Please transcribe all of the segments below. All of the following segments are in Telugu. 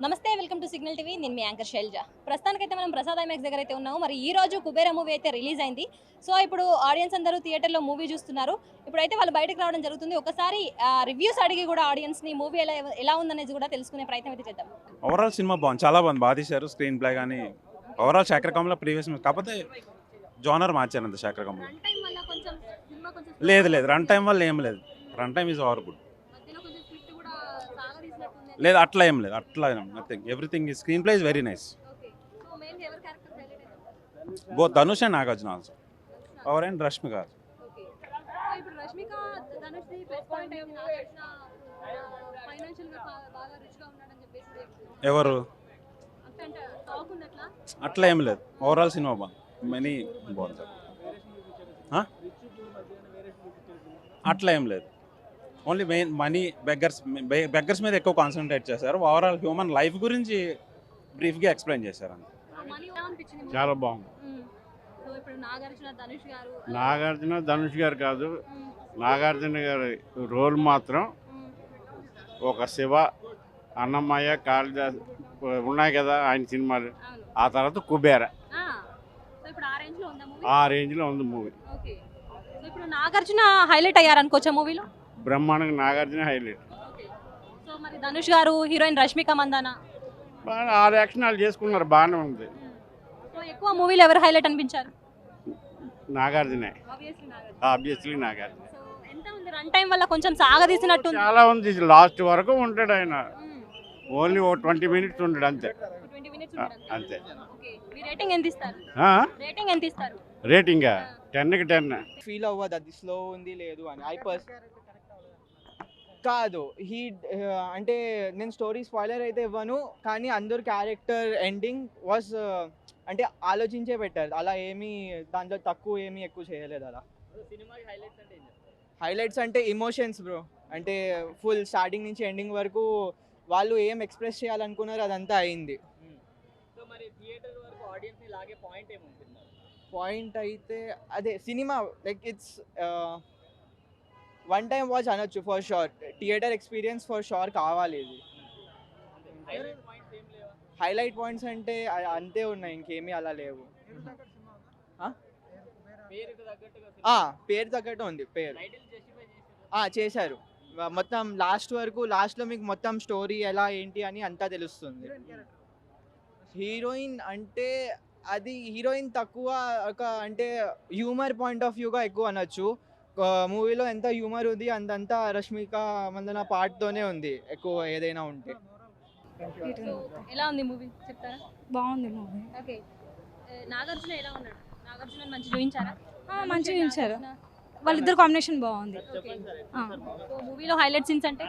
నమస్తే వెల్కమ్ టు సిగ్నల్ టీవీ నేను మీ యాంకర్ శైలజ. ప్రస్తుతానికైతే మనం ప్రసాద్ ఐమాక్స్ దగ్గర అయితే ఉన్నాము. మరి ఈ రోజు కుబేర మూవీ అయితే రిలీజ్ అయింది. సో ఇప్పుడు ఆడియన్స్ అందరూ థియేటర్లో మూవీ చూస్తున్నారు. ఇప్పుడైతే వాళ్ళు బయటకు రావడం జరుగుతుంది. ఒకసారి రివ్యూస్ అడిగి కూడా ఆడియన్స్ని మూవీ ఎలా ఉందనేది కూడా తెలుసుకునే ప్రయత్నం అయితే చేద్దాం. ఓవరాల్ సినిమా బాగుంది, చాలా బాగుంది, బాగా తీశారు. స్క్రీన్ ప్లే కానీ ఓవరాల్ శేఖర్ కమల ప్రీవియస్ కాకపోతే జోనర్ మార్చారు అంత శేఖర్ కమల. లేదు లేదు, రన్ టైం వల్ల ఏం లేదు. Run time is over good. లేదు అట్లా ఏం లేదు, అట్లా నథింగ్. ఎవ్రీథింగ్ ఈ screen play is very nice. Both Dhanush and Nagarjuna also. Power and Rashmika. ఎవరు అట్లా ఏం లేదు, ఓవరాల్ సినిమా బాగుంది. మనీ బాగుంది. అట్లా ఏం లేదు, ఓన్లీ మెయిన్ మనీ బెగ్గర్స్ మీద ఎక్కువ కాన్సన్ట్రేట్ చేశారు. ఓవరాల్ హ్యూమన్ లైఫ్ గురించి బ్రీఫ్గా ఎక్స్ప్లెయిన్ చేశారు అంతే. చాలా బాగుంది. నాగార్జున ధనుష్ గారు కాదు, నాగార్జున గారి రోల్ మాత్రం ఒక శివ, అన్నమయ్య, కాళిదాస్ ఉన్నాయి కదా ఆయన సినిమాలు. ఆ తర్వాత కుబేర, ఆ రేంజ్లో ఉంది మూవీ. ఇప్పుడు నాగార్జున హైలైట్ అయ్యారు అనుకోవచ్చా మూవీలో? బ్రహ్మాండంగా నాగార్జున హైలైట్. సో మరి ధనుష్ గారు, హీరోయిన్ రష్మిక మందానా బాగా ఆ యాక్షన్ వాళ్ళు చేసుకున్నారు, బాగానే ఉంది. సో ఎక్కువ మూవీలో ఎవరు హైలైట్ అనిపించారు? నాగార్జునే, ఆబ్వియస్లీ నాగార్జున. ఎంత ఉంది రన్ టైం వల్ల కొంచెం సాగదీసినట్టు చాలా ఉంది, లాస్ట్ వరకు ఉంటాడు ఆయన. ఓన్లీ ఓ 20 మినిట్స్ ఉంటాడు అంతే. అంతే. రేటింగ్ ఎంత ఇస్తారు? రేటింగ్ ఎంత ఇస్తారు? రేటింగా 10కి 10. ఫీల్ అవ్వదు అది స్లో ఉంది లేదు అని. కాదు అంటే నేను స్టోరీ స్పాయిలర్ అయితే ఇవ్వను, కానీ అందరు క్యారెక్టర్ ఎండింగ్ వాజ్ అంటే ఆలోచించే పెట్టారు. అలా ఏమీ దాంట్లో తక్కువ ఏమీ ఎక్కువ చేయలేదు. అలా హైలైట్స్ అంటే ఎమోషన్స్ బ్రో. అంటే ఫుల్ స్టార్టింగ్ నుంచి ఎండింగ్ వరకు వాళ్ళు ఏం ఎక్స్ప్రెస్ చేయాలనుకున్నారో అదంతా అయింది. పాయింట్ అయితే అదే cinema like it's one time watch అనొచ్చు for sure. Theatre experience for sure కావాలి ఇది. హైలైట్ పాయింట్స్ అంటే అంతే ఉన్నాయి, ఇంకేమీ అలా లేవు. పేరు తగ్గట్టు ఉంది. పేరు చేశారు మొత్తం లాస్ట్ వరకు. లాస్ట్లో మీకు మొత్తం స్టోరీ ఎలా ఏంటి అని అంతా తెలుస్తుంది. హీరోయిన్ అంటే అది హీరోయిన్ తక్కువ, ఒక అంటే హ్యూమర్ పాయింట్ ఆఫ్ వ్యూగా ఎక్కువ అనొచ్చు. మూవీలో ఎంత హ్యూమర్ ఉంది అంతంతా రష్మిక మందన పార్ట్తోనే ఉంది ఎక్కువ ఏదైనా ఉంటే. ఎలా ఉంది మూవీ చెప్తారా? బాగుంది మూవీ. ఓకే, నాగార్జున ఎలా ఉన్నాడు? నాగార్జున మంచి చూపించారా? మంచిగా చూపించారు, వాళ్ళిద్దరు కాంబినేషన్ బాగుంది. సో మూవీలో హైలైట్ సీన్స్ అంటే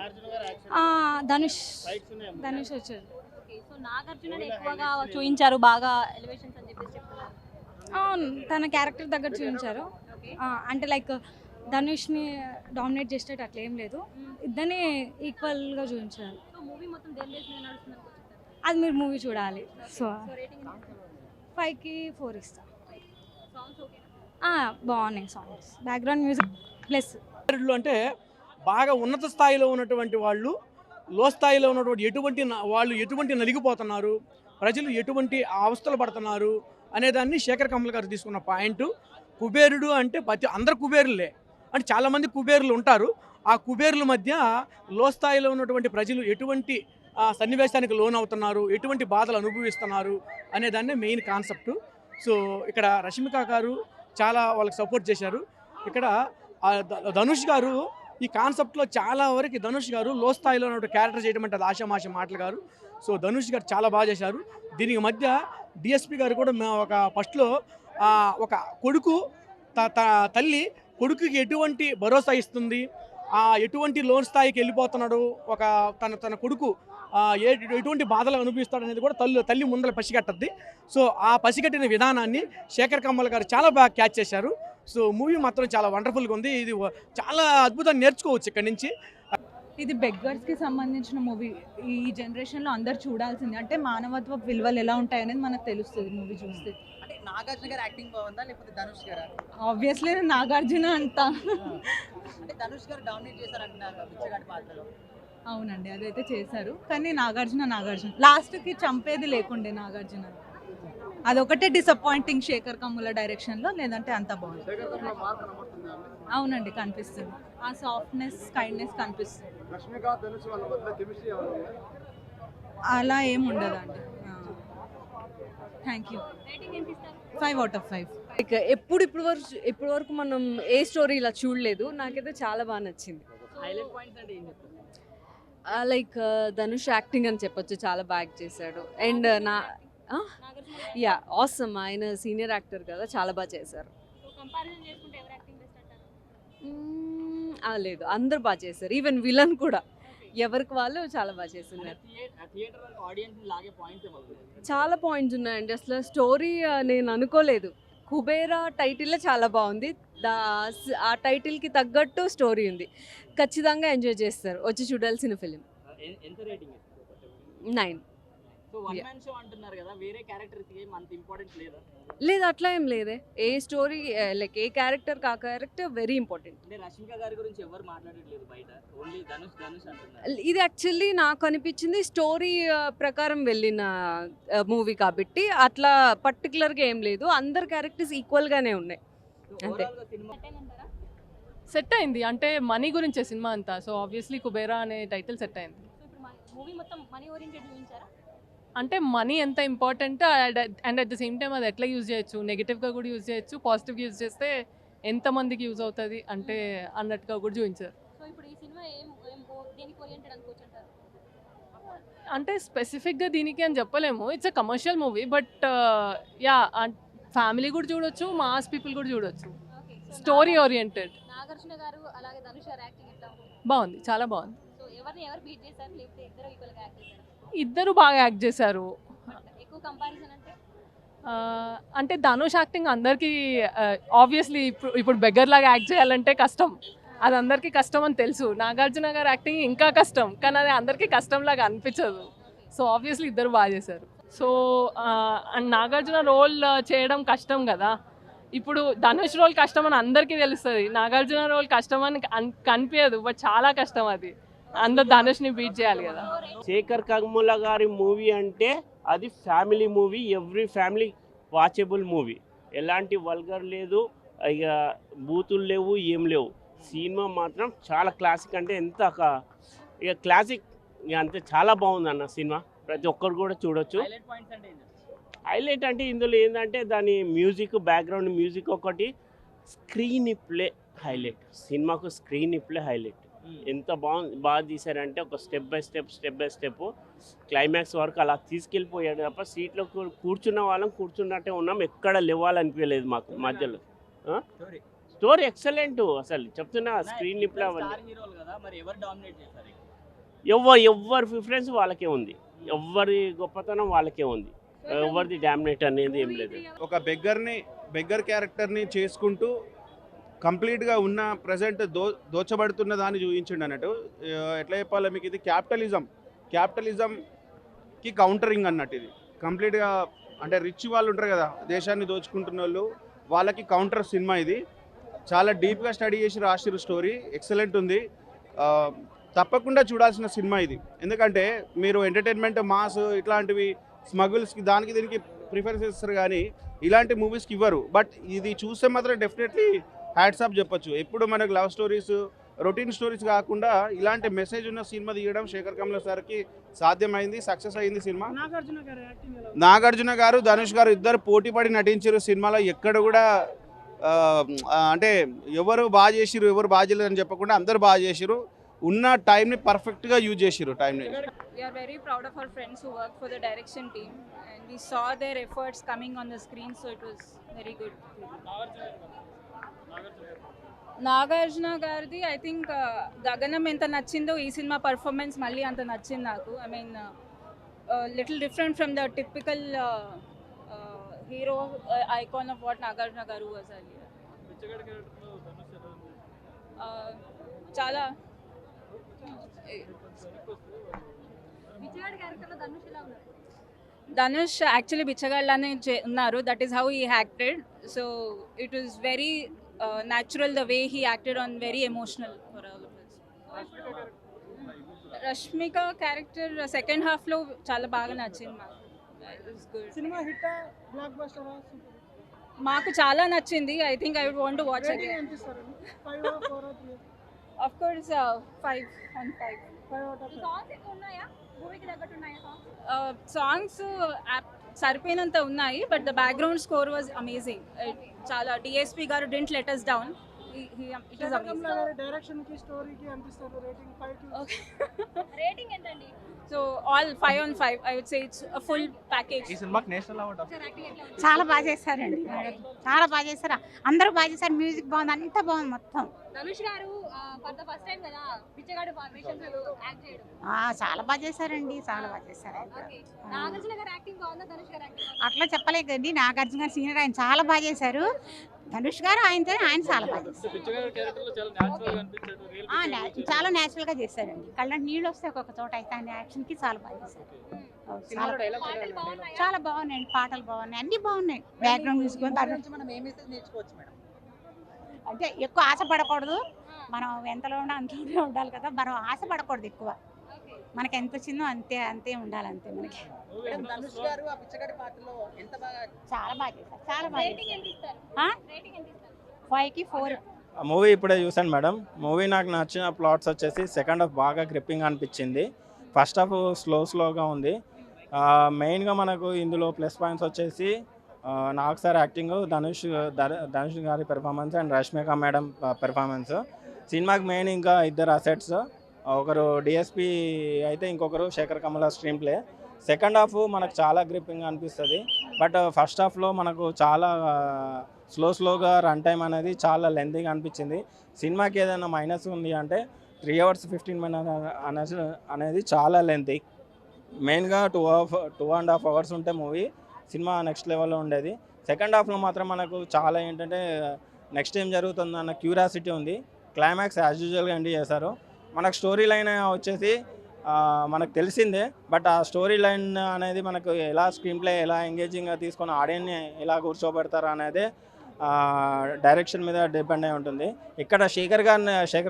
ధనుష్ వచ్చారు. సో నాగార్జున ఎక్కువగా చూపించారు, బాగా ఎలివేషన్స్ అని చెప్పేసి చెప్తున్నారు. తన క్యారెక్టర్ దగ్గర చూపించారు. అంటే లైక్ ధనుష్ని డామినేట్ చేసేటట్టు అట్లా ఏం లేదు, ఇద్దరిని ఈక్వల్గా చూపించారు. అది మీరు మూవీ చూడాలి. సో 5కి 4 ఇస్తా. బాగున్నాయి సాంగ్స్, బ్యాక్గ్రౌండ్ మ్యూజిక్ ప్లస్. అంటే బాగా ఉన్నత స్థాయిలో ఉన్నటువంటి వాళ్ళు లో స్థాయిలో ఉన్నటువంటి వాళ్ళు ఎటువంటి నలిగిపోతున్నారు, ప్రజలు ఎటువంటి అవస్థలు పడుతున్నారు అనేదాన్ని శేఖర్ కమల్ గారు తీసుకున్న పాయింట్. కుబేరుడు అంటే అందరు కుబేరులే అంటే చాలామంది కుబేరులు ఉంటారు. ఆ కుబేరుల మధ్య లో స్థాయిలో ఉన్నటువంటి ప్రజలు ఎటువంటి సన్నివేశానికి లోనవుతున్నారు, ఎటువంటి బాధలు అనుభవిస్తున్నారు అనేదాన్ని మెయిన్ కాన్సెప్ట్. సో ఇక్కడ రష్మిక గారు చాలా వాళ్ళకి సపోర్ట్ చేశారు. ఇక్కడ ధనుష్ గారు ఈ కాన్సెప్ట్లో చాలా వరకు ధనుష్ గారు లో స్థాయిలో ఉన్న క్యారెక్టర్ చేయడం అంటే అది ఆషామాష మాటలు గారు. సో ధనుష్ గారు చాలా బాగా చేశారు. దీనికి మధ్య డిఎస్పి గారు కూడా ఒక ఫస్ట్లో ఒక కొడుకు తల్లి కొడుకుకి ఎటువంటి భరోసా ఇస్తుంది, ఎటువంటి లోన్ స్థాయికి వెళ్ళిపోతున్నాడు, ఒక తన కొడుకు ఎటువంటి బాధలు అనుభవిస్తాడు అనేది కూడా తల్లి ముందర పసిగట్టద్ది. సో ఆ పసిగట్టిన విధానాన్ని శేఖర్ కమల్ గారు చాలా బాగా క్యాచ్ చేశారు. సో మూవీ మాత్రం చాలా వండర్ఫుల్గా ఉంది. ఇది చాలా అద్భుతంగా నేర్చుకోవచ్చు ఇక్కడ నుంచి. ఇది బెగ్గర్స్కి సంబంధించిన మూవీ. ఈ జనరేషన్లో అందరు చూడాల్సింది. అంటే మానవత్వ విలువలు ఎలా ఉంటాయనేది మనకు తెలుస్తుంది మూవీ చూస్తే. నాగార్జున గారు యాక్టింగ్ బాగుందా లేకపోతే ధనుష్ గారు? ఆబ్వియస్లీ నాగార్జున అంతా. అంటే ధనుష్ గారు డామినేట్ చేశారు అంటున్నారు బిచ్చగాడి పాత్రలో. అవునండి అదైతే చేశారు, కానీ నాగార్జున లాస్ట్కి చంపేది లేకుండే నాగార్జున. అదొకటే డిసప్పాయింటింగ్ శేఖర్ కమ్ముల డైరెక్షన్లో, లేదంటే అంత బాగుంది. అవునండి కనిపిస్తుంది, ఆ సాఫ్ట్నెస్ కైండ్నెస్ కనిపిస్తుంది. అలా ఏం ఉండదండి. Thank you. రేటింగ్ ఎంత ఇస్తారు? 5/5. లైక్ ఇప్పుడు వరకు మనం ఏ స్టోరీ ఇలా చూడలేదు. నాకైతే చాలా బాగా నచ్చింది. లైక్ ధనుష్ యాక్టింగ్ అని చెప్పొచ్చు, చాలా బాగా యాక్ట్ చేశాడు. అండ్ నాగార్జున యా ఆసమ్, ఆయన సీనియర్ యాక్టర్ కదా, చాలా బాగా చేశారు. కంపారిజన్ చేసుకుంటే ఎవరు యాక్టింగ్ బెస్ట్ అంటారు? లేదు, అందరు బాగా చేశారు, ఈవెన్ విలన్ కూడా ఎవరికి వాళ్ళు చాలా బాగా చేస్తున్నారు. చాలా పాయింట్స్ ఉన్నాయండి. అసలు స్టోరీ నేను అనుకోలేదు. కుబేరా టైటిల్ చాలా బాగుంది, ఆ టైటిల్కి తగ్గట్టు స్టోరీ ఉంది. ఖచ్చితంగా ఎంజాయ్ చేస్తారు, వచ్చి చూడాల్సిన ఫిలిం. 9. లేదు అట్లా ఏం లేదే, ఏ స్టోరీ లైక్ ఏ క్యారెక్టర్ కా క్యారెక్టర్ వెరీ ఇంపార్టెంట్. ఇది యాక్చువల్లీ నాకు అనిపించింది స్టోరీ ప్రకారం వెళ్ళిన మూవీ కాబట్టి అట్లా పర్టికులర్గా ఏం లేదు, అందరు క్యారెక్టర్స్ ఈక్వల్గానే ఉన్నాయి అంతే. అంటారా? సెట్ అయింది, అంటే మనీ గురించే సినిమా అంతా. సో ఆబ్వియస్లీ కుబేరా అనే టైటిల్ సెట్ అయింది. సో ఇప్పుడు మూవీ మొత్తం మనీ ఓరియంటెడ్ చూపించారా? అంటే మనీ ఎంత important and at the same time అది ఎట్లా యూజ్ చేయొచ్చు, నెగిటివ్గా కూడా యూజ్ చేయొచ్చు, పాజిటివ్గా యూజ్ చేస్తే ఎంతమందికి యూజ్ అవుతుంది అంటే అన్నట్టుగా కూడా చూపించారు. సో ఇప్పుడు ఈ సినిమా దేనికి ఓరియంటెడ్ అనుకోవచ్చు అంటారు? అంటే స్పెసిఫిక్గా దీనికి అని చెప్పలేము, it's a commercial movie, but yeah family కూడా చూడొచ్చు, మాస్ పీపుల్ కూడా చూడొచ్చు. ఓకే. Story oriented. నాగార్జున గారు అలాగే ధనుష్ గారు యాక్టింగ్ ఎట్లా ఉంది? బాగుంది, చాలా బాగుంది. సో ఎవరు బీట్ చేశారు, లేకపోతే ఇద్దరు ఈక్వల్గా యాక్ట్ చేశారు? ఇద్దరు బాగా యాక్ట్ చేశారు. ఎక్కువ కంపారిజన్ అంటే అంటే ధనుష్ యాక్టింగ్ అందరికీ ఆబ్వియస్లీ ఇప్పుడు బెగ్గర్ లాగా యాక్ట్ చేయాలంటే కష్టం, అది అందరికీ కష్టం అని తెలుసు. నాగార్జున గారు యాక్టింగ్ ఇంకా కష్టం, కానీ అది అందరికీ కష్టంలాగా అనిపించదు. సో ఆబ్వియస్లీ ఇద్దరు బాగా చేశారు. సో అండ్ నాగార్జున రోల్ చేయడం కష్టం కదా, ఇప్పుడు ధనుష్ రోల్ కష్టం అని అందరికీ తెలుస్తుంది, నాగార్జున రోల్ కష్టం అని కనిపించదు, బట్ చాలా కష్టం అది. అందరు ధనుష్ని బీట్ చేయాలి కదా. శేఖర్ కమ్ముల గారి మూవీ అంటే అది family movie, every family watchable movie. ఎలాంటి వల్గర్ లేదు, ఇక బూతులు లేవు, ఏం లేవు. సినిమా మాత్రం చాలా క్లాసిక్, అంటే ఎంత ఇక క్లాసిక్, ఇక అంతే చాలా బాగుంది అన్న సినిమా. ప్రతి ఒక్కరు కూడా చూడొచ్చు. హైలైట్ అంటే ఇందులో ఏంటంటే దాని మ్యూజిక్, బ్యాక్గ్రౌండ్ మ్యూజిక్ ఒకటి, స్క్రీన్ ప్లే హైలైట్. సినిమాకు స్క్రీన్ ప్లే హైలైట్. ఎంత బాగా తీశారంటే ఒక స్టెప్ బై స్టెప్ క్లైమాక్స్ వరకు అలా తీసుకెళ్ళిపోయాడు తప్ప సీట్లో కూర్చున్న వాళ్ళం కూర్చున్నట్టే ఉన్నాం, ఎక్కడ లేవాలనిపించలేదు మాకు మధ్యలో. స్టోరీ ఎక్సలెంట్, అసలు చెప్తున్నా స్క్రీన్ ప్లే ఎవరి ప్రిఫరెన్స్ వాళ్ళకే ఉంది, ఎవరి గొప్పతనం వాళ్ళకే ఉంది, ఎవరిది డామినేట్ అనేది ఏం లేదు. ఒక బెగ్గర్ క్యారెక్టర్ని చేసుకుంటూ కంప్లీట్గా ఉన్న ప్రజెంట్ దోచబడుతున్న దాన్ని చూపించండి అన్నట్టు. ఎట్లా చెప్పాలి మీకు, ఇది క్యాపిటలిజంకి కౌంటరింగ్ అన్నట్టు. ఇది కంప్లీట్గా అంటే రిచ్ వాళ్ళు ఉంటారు కదా, దేశాన్ని దోచుకుంటున్న వాళ్ళకి కౌంటర్ సినిమా ఇది. చాలా డీప్గా స్టడీ చేసి రాసిరు, స్టోరీ ఎక్సలెంట్ ఉంది. తప్పకుండా చూడాల్సిన సినిమా ఇది. ఎందుకంటే మీరు ఎంటర్టైన్మెంట్, మాస్ ఇట్లాంటివి స్మగుల్స్కి దానికి దీనికి ప్రిఫరెన్స్ ఇస్తారు, కానీ ఇలాంటి మూవీస్కి ఇవ్వరు. బట్ ఇది చూస్తే మాత్రం డెఫినెట్లీ హ్యాట్స్ ఆఫ్ చెప్పొచ్చు. ఎప్పుడు మనకు లవ్ స్టోరీస్, రొటీన్ స్టోరీస్ కాకుండా ఇలాంటి మెసేజ్ ఉన్న సినిమా తీయడం శేఖర్ కమ్ముల సార్కి సాధ్యమైంది, సక్సెస్ అయింది సినిమా. నాగార్జున గారు, ధనుష్ గారు ఇద్దరు పోటీపడి నటించారు సినిమాలో. ఎక్కడ కూడా అంటే ఎవరు బాగా చేసిరు, ఎవరు బాగా చేయలేదు అని చెప్పకుండా అందరు బాగా చేసిరు. ఉన్న టైంని పర్ఫెక్ట్గా యూజ్ చేసిరు టైంని. We are very proud of our friends who work for the direction team, and we saw their efforts coming on the screen, so it was very good. Nagarjuna గారిది ఐ థింక్ గగనం ఎంత నచ్చిందో ఈ సినిమా పర్ఫార్మెన్స్ మళ్ళీ అంత నచ్చింది నాకు. I mean little different from the typical hero icon of what Nagarjuna గారు వాజ్ ఎర్లియర్. చాలా ధనుష్ యాక్చువల్లీ బిచ్చగాళ్ళనే ఉన్నారు, that is how he acted. So it was very natural the way he acted on, very emotional for all of us. Rashmika character second హాఫ్లో చాలా బాగా నచ్చింది మాకు. సినిమా హిట్ బ్లాక్ బస్టర్ మాకు చాలా నచ్చింది. I think I would want to watch again. ఎంత ఇస్తారు 5 4 3 ఆఫ్ కోర్స్ 5 on 5. సాంగ్స్ ఎక్కువ ఉన్నాయా మూవీకి తగ్గట్టు ఉన్నాయా సాంగ్స్ సాంగ్స్ సరిపోయినంత ఉన్నాయి, but the background score was amazing. చాలా డిఎస్పీ గారు didn't let us down. It is amazing. Direction కి స్టోరీ కి ఎంత ఇస్తారు రేటింగ్ 5 కి Okay. రేటింగ్ ఎంతండి So all 5 on 5. I would say it's a full package. ఈ సినిమాకి నేషనల్ అవార్డ్ యాక్టింగ్ ఎట్లా ఉంది చాలా బాగా చేశారండి చాలా బాగా చేశారు, అందరూ బాగా చేశారు, మ్యూజిక్ బాగుంది, అంతా బాగుంది మొత్తం. ధనుష్ గారు ఫర్ ద ఫస్ట్ టైం కదా పిచ్చగాడు ఫార్మేషన్స్ యాక్ట్ చేయడం. చాలా బాగా చేశారండి, చాలా బాగా చేశారు. ఓకే నాగార్జున గారి యాక్టింగ్ బాగుందా ధనుష్ గారి యాక్టింగ్ అట్లా చెప్పలేదు కదండి, నాగార్జున గారు సీనియర్, ఆయన చాలా బాగా చేశారు. ధనుష్ గారు ఆయన చాలా బాగా చేశారు. చాలా న్యాచురల్ గా చేశారండి, కళ్ళంటి నీళ్ళు వస్తే ఒక్కొక్క చోట అయితే ఆయన యాక్షన్ కి చాలా బాగా చేశారు. చాలా బాగున్నాయండి, పాటలు బాగున్నాయి, అన్ని బాగున్నాయి. బ్యాక్గ్రౌండ్ మ్యూజిక్ మనం ఏ మెసేజ్ నేర్చుకోవచ్చు మేడం? అంటే ఎక్కువ ఆశపడకూడదు, మనం ఎంతలో ఉన్నా అంతలోనే ఉండాలి కదా, మనం ఆశపడకూడదు ఎక్కువ, మనకి ఎంత వచ్చిందో అంతే అంతే ఉండాలి, అంతే మనకి. ధనుష్ గారు ఆ పిచ్చగడి పాటలో ఎంత బాగా చాలా బాగా చేశారు, చాలా బాగా రేటింగ్ ఎంత ఇస్తారు రేటింగ్ ఎంత ఇస్తారు 5కి 4. మూవీ ఇప్పుడే చూసాను మేడం. మూవీ నాకు నచ్చిన ప్లాట్స్ వచ్చేసి సెకండ్ హాఫ్ బాగా గ్రిప్పింగ్ అనిపించింది. ఫస్ట్ హాఫ్ స్లోగా ఉంది. మెయిన్గా మనకు ఇందులో ప్లస్ పాయింట్స్ వచ్చేసి నాగ్ సార్ యాక్టింగ్, ధనుష్ గారి performance and Rashmika madam performance. సినిమాకి మెయిన్ ఇంకా ఇద్దరు అసెట్స్, ఒకరు డిఎస్పి అయితే ఇంకొకరు Sekhar Kammula screen play. Second half మనకు చాలా గ్రిప్పింగ్ అనిపిస్తుంది, బట్ ఫస్ట్ హాఫ్లో మనకు చాలా స్లోగా రన్ టైం అనేది చాలా లెంతీగా అనిపించింది. సినిమాకి ఏదైనా మైనస్ ఉంది అంటే 3 hours 15 minutes అనేది చాలా లెంతీ. మెయిన్గా 2.5 hours ఉంటే మూవీ సినిమా నెక్స్ట్ లెవెల్లో ఉండేది. సెకండ్ హాఫ్లో మాత్రం మనకు చాలా ఏంటంటే నెక్స్ట్ ఏం జరుగుతుంది అన్న క్యూరియాసిటీ ఉంది. క్లైమాక్స్ యాజ్ యూజువల్గా ఎండ్ చేశారు. మనకు స్టోరీ లైన్ వచ్చేసి మనకు తెలిసిందే, బట్ ఆ స్టోరీ లైన్ అనేది మనకు ఎలా స్క్రీన్ ప్లే ఎలా ఎంగేజింగ్గా తీసుకొని ఆడియన్ని ఎలా కూర్చోబెడతారు అనేది డైరెక్షన్ మీద డిపెండ్ అయి ఉంటుంది. ఇక్కడ శేఖర్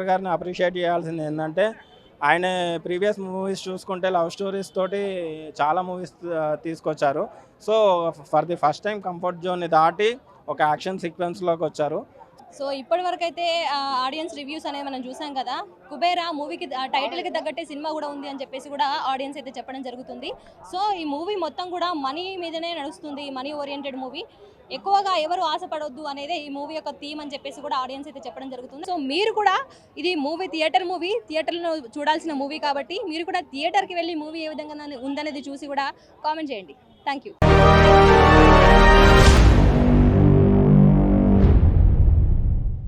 గారిని అప్రిషియేట్ చేయాల్సింది ఏంటంటే, ఆయన ప్రీవియస్ మూవీస్ చూసుకుంటే లవ్ స్టోరీస్ తోటి చాలా మూవీస్ తీసుకొచ్చారు. So for the first time comfort జోన్ని దాటి ఒక యాక్షన్ సీక్వెన్స్లోకి వచ్చారు. సో ఇప్పటి వరకు అయితే ఆడియన్స్ రివ్యూస్ అనేవి మనం చూసాం కదా. కుబేరా మూవీకి టైటిల్కి తగ్గట్టే సినిమా కూడా ఉంది అని చెప్పేసి కూడా ఆడియన్స్ అయితే చెప్పడం జరుగుతుంది. సో ఈ మూవీ మొత్తం కూడా మనీ మీదనే నడుస్తుంది, మనీ ఓరియంటెడ్ మూవీ. ఎక్కువగా ఎవరు ఆశపడొద్దు అనేది ఈ మూవీ యొక్క థీమ్ అని చెప్పేసి కూడా ఆడియన్స్ అయితే చెప్పడం జరుగుతుంది. సో మీరు కూడా ఇది థియేటర్లో చూడాల్సిన మూవీ కాబట్టి మీరు కూడా థియేటర్కి వెళ్ళి మూవీ ఏ విధంగా ఉందనేది చూసి కూడా కామెంట్ చేయండి. Thank you.